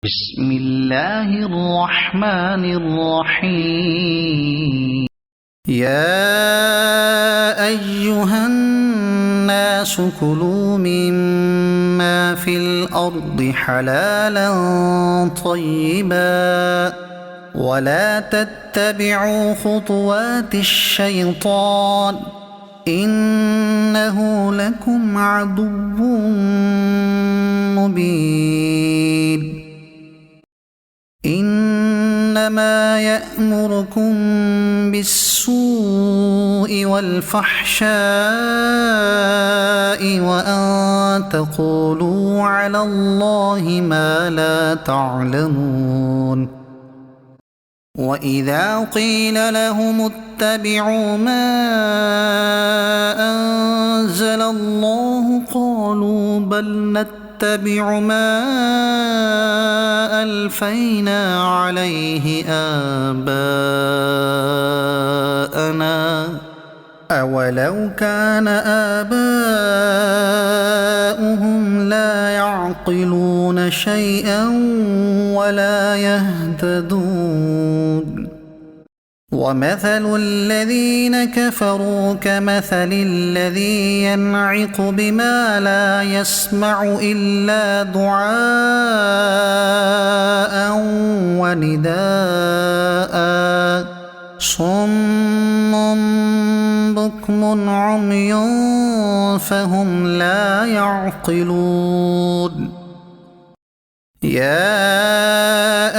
بسم الله الرحمن الرحيم. يا أيها الناس كلوا مما في الأرض حلالا طيبا ولا تتبعوا خطوات الشيطان إنه لكم عدو مبين. إنما يأمركم بالسوء والفحشاء وأن تقولوا على الله ما لا تعلمون. وإذا قيل لهم اتبعوا ما أنزل الله قالوا بل نتبع ما ألفينا عليه آباءنا أولو كان آباؤهم لا يعقلون شيئا ولا يهتدون. ومثل الذين كفروا كمثل الذي ينعق بما لا يسمع إلا دعاء ونداء صم بكم عمي فهم لا يعقلون. يا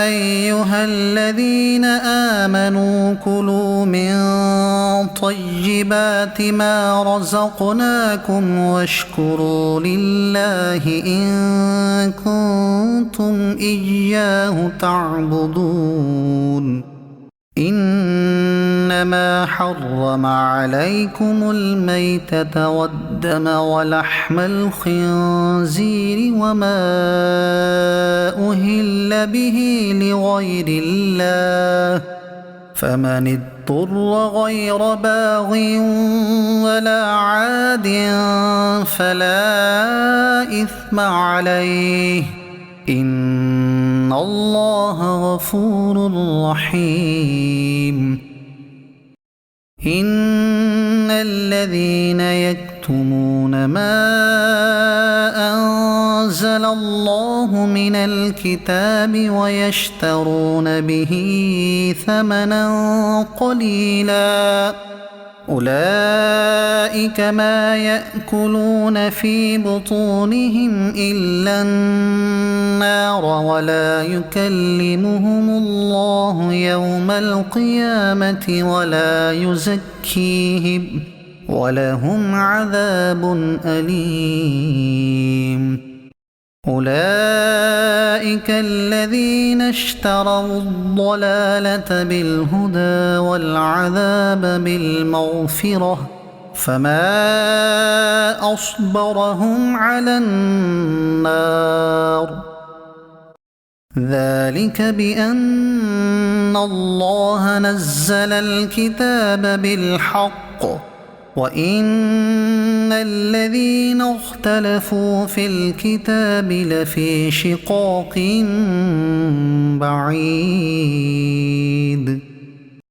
أيها الذين آمنوا كلوا من طيبات ما رزقناكم واشكروا لله إن كنتم إياه تعبدون. إنما حرم عليكم الميتة والدم ولحم الخنزير وما أهل به لغير الله فمن اضطر غير باغ ولا عاد فلا إثم عليه إن الله غفور رحيم. إن الذين يكتمون ما أنزل الله من الكتاب ويشترون به ثمنا قليلا أولئك ما يأكلون في بطونهم إلا النار ولا يكلمهم الله يوم القيامة ولا يزكيهم ولهم عذاب أليم. أولئك الذين اشتروا الضلالة بالهدى والعذاب بالمغفرة فما أصبرهم على النار ذلك بأن الله نزل الكتاب بالحق وإن الذين اختلفوا في الكتاب لفي شقاق بعيد.